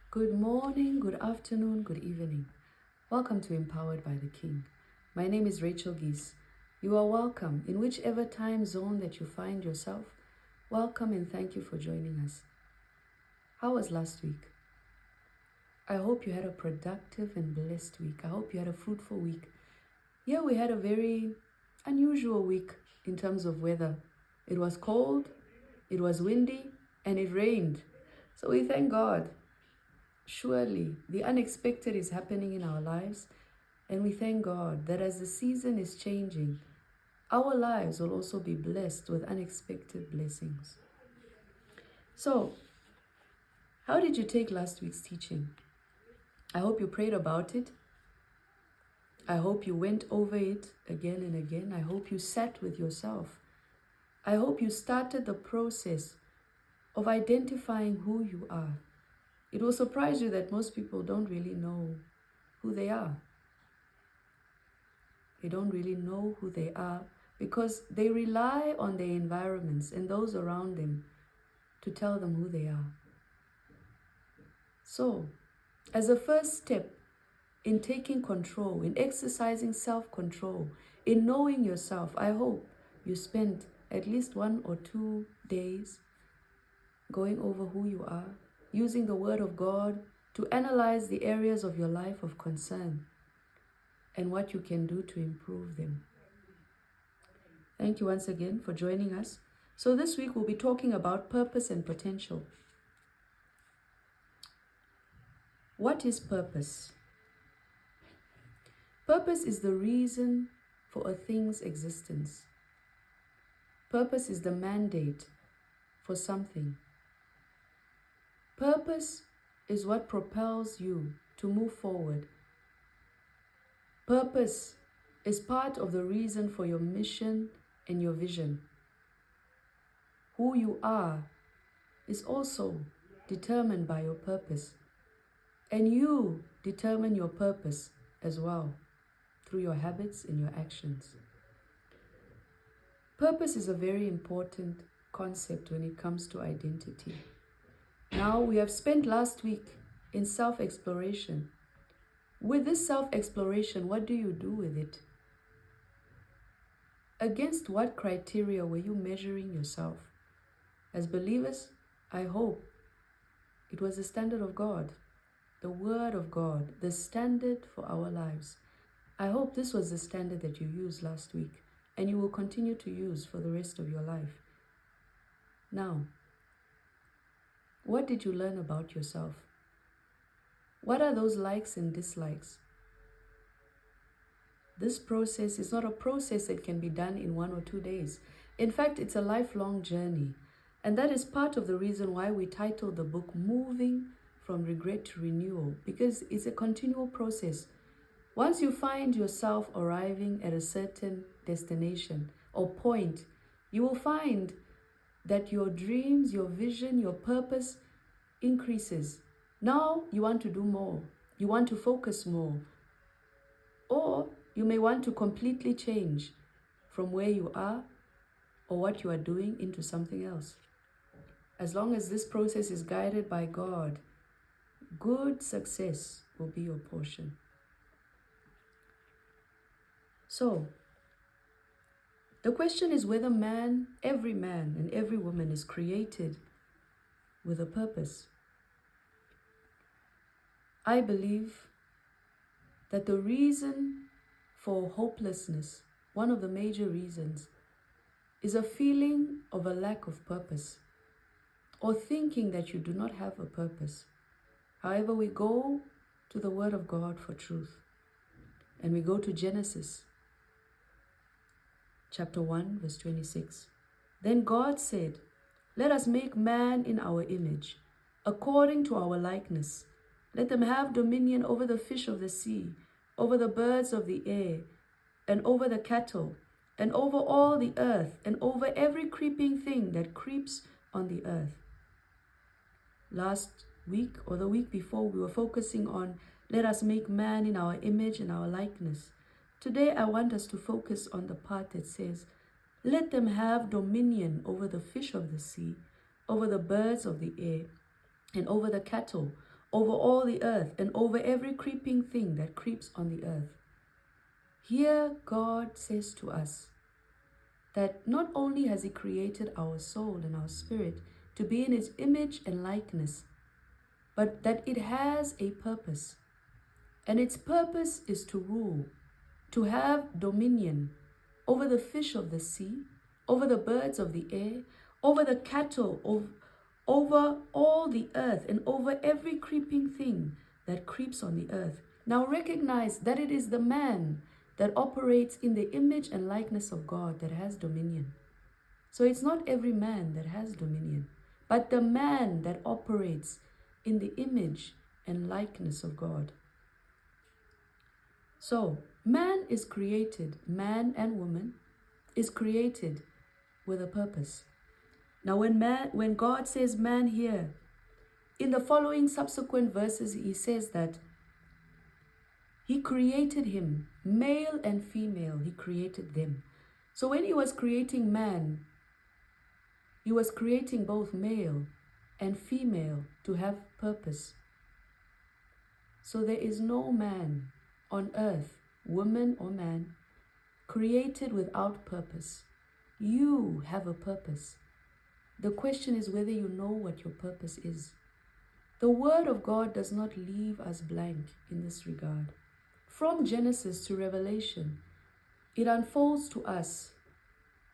Good morning, good afternoon, good evening. Welcome to Empowered by the King. My name is Rachel Geese. You are welcome in whichever time zone that you find yourself. Welcome and thank you for joining us. How was last week? I hope you had a productive and blessed week. I hope you had a fruitful week. Yeah, we had a very unusual week in terms of weather. It was cold, it was windy, and it rained. So we thank God. Surely the unexpected is happening in our lives, and we thank God that as the season is changing, our lives will also be blessed with unexpected blessings. So, how did you take last week's teaching? I hope you prayed about it. I hope you went over it again and again. I hope you sat with yourself. I hope you started the process of identifying who you are. It will surprise you that most people don't really know who they are. They don't really know who they are because they rely on their environments and those around them to tell them who they are. So, as a first step in taking control, in exercising self-control, in knowing yourself, I hope you spent at least 1 or 2 days going over who you are, using the Word of God to analyze the areas of your life of concern and what you can do to improve them. Thank you once again for joining us. So this week we'll be talking about purpose and potential. What is purpose? Purpose is the reason for a thing's existence. Purpose is the mandate for something. Purpose is what propels you to move forward. Purpose is part of the reason for your mission and your vision. Who you are is also determined by your purpose. And you determine your purpose as well through your habits and your actions. Purpose is a very important concept when it comes to identity. Now, we have spent last week in self-exploration. With this self-exploration, what do you do with it? Against what criteria were you measuring yourself? As believers, I hope it was the standard of God, the Word of God, the standard for our lives. I hope this was the standard that you used last week and you will continue to use for the rest of your life. Now, what did you learn about yourself? What are those likes and dislikes? This process is not a process that can be done in 1 or 2 days. In fact, it's a lifelong journey. And that is part of the reason why we titled the book Moving from Regret to Renewal, because it's a continual process. Once you find yourself arriving at a certain destination or point, you will find that your dreams, your vision, your purpose increases. Now you want to do more. You want to focus more. Or you may want to completely change from where you are or what you are doing into something else. As long as this process is guided by God, good success will be your portion. So, the question is whether every man and every woman is created with a purpose. I believe that the reason for hopelessness, one of the major reasons, is a feeling of a lack of purpose or thinking that you do not have a purpose. However, we go to the Word of God for truth, and we go to Genesis chapter 1, verse 26. Then God said, "Let us make man in our image, according to our likeness. Let them have dominion over the fish of the sea, over the birds of the air, and over the cattle, and over all the earth, and over every creeping thing that creeps on the earth." Last week or the week before, we were focusing on let us make man in our image and our likeness. Today, I want us to focus on the part that says, let them have dominion over the fish of the sea, over the birds of the air, and over the cattle, over all the earth, and over every creeping thing that creeps on the earth. Here God says to us that not only has He created our soul and our spirit to be in His image and likeness, but that it has a purpose. And its purpose is to rule, to have dominion over the fish of the sea, over the birds of the air, over the cattle, over all the earth, and over every creeping thing that creeps on the earth. Now recognize that it is the man that operates in the image and likeness of God that has dominion. So it's not every man that has dominion, but the man that operates in the image and likeness of God. So man is created, man and woman is created with a purpose. Now when God says man here, in the following subsequent verses, He says that He created him, male and female, He created them. So when He was creating man, He was creating both male and female to have purpose. So there is no man on earth, woman or man, created without purpose. You have a purpose. The question is whether you know what your purpose is. The Word of God does not leave us blank in this regard. From Genesis to Revelation, it unfolds to us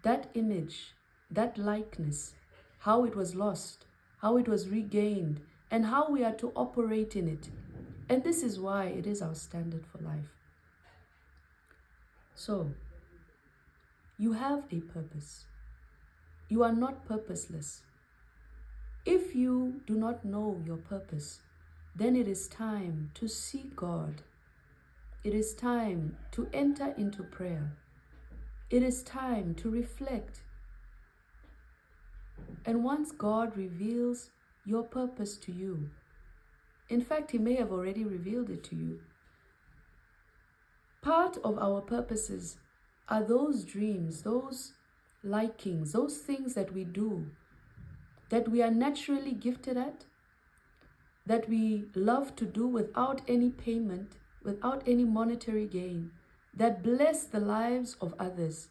that image, that likeness, how it was lost, how it was regained, and how we are to operate in it. And this is why it is our standard for life. So, you have a purpose. You are not purposeless. If you do not know your purpose, then it is time to seek God. It is time to enter into prayer. It is time to reflect. And once God reveals your purpose to you, in fact, He may have already revealed it to you. Part of our purposes are those dreams, those likings, those things that we do, that we are naturally gifted at, that we love to do without any payment, without any monetary gain, that bless the lives of others.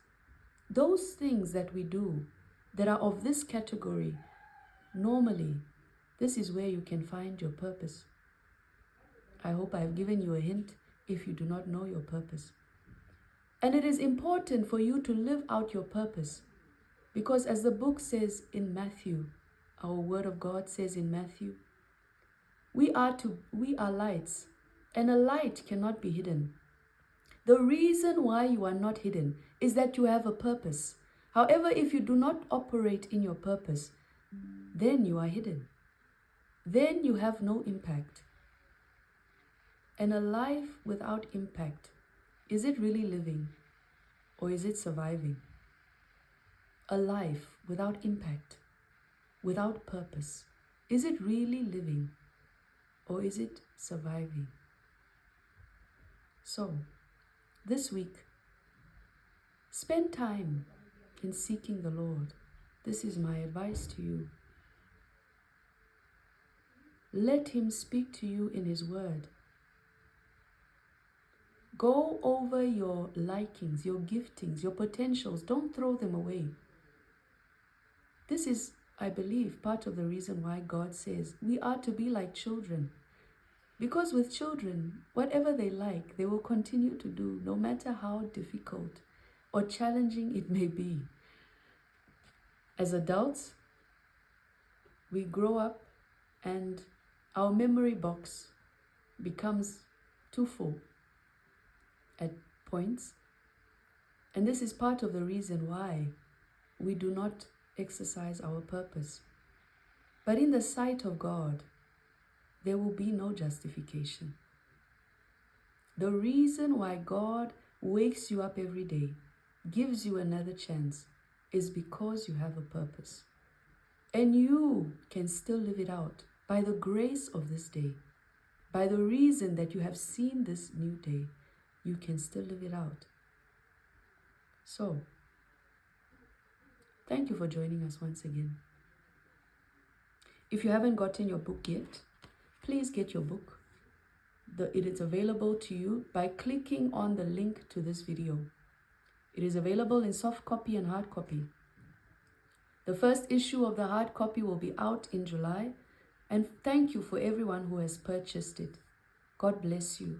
Those things that we do that are of this category, normally, this is where you can find your purpose. I hope I have given you a hint if you do not know your purpose. And it is important for you to live out your purpose, because as the book says in Matthew, our Word of God says in Matthew, we are lights, and a light cannot be hidden. The reason why you are not hidden is that you have a purpose. However, if you do not operate in your purpose, then you are hidden. Then you have no impact. And a life without impact, is it really living or is it surviving? A life without impact, without purpose, is it really living or is it surviving? So, this week, spend time in seeking the Lord. This is my advice to you. Let Him speak to you in His Word. Go over your likings, your giftings, your potentials. Don't throw them away. This is, I believe, part of the reason why God says we are to be like children. Because with children, whatever they like, they will continue to do, no matter how difficult or challenging it may be. As adults, we grow up and our memory box becomes too full at points. And this is part of the reason why we do not exercise our purpose. But in the sight of God, there will be no justification. The reason why God wakes you up every day, gives you another chance, is because you have a purpose. And you can still live it out by the grace of this day. By the reason that you have seen this new day, you can still live it out. So, thank you for joining us once again. If you haven't gotten your book yet, please get your book. It is available to you by clicking on the link to this video. It is available in soft copy and hard copy. The first issue of the hard copy will be out in July, and thank you for everyone who has purchased it. God bless you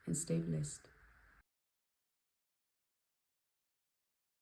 and stay blessed.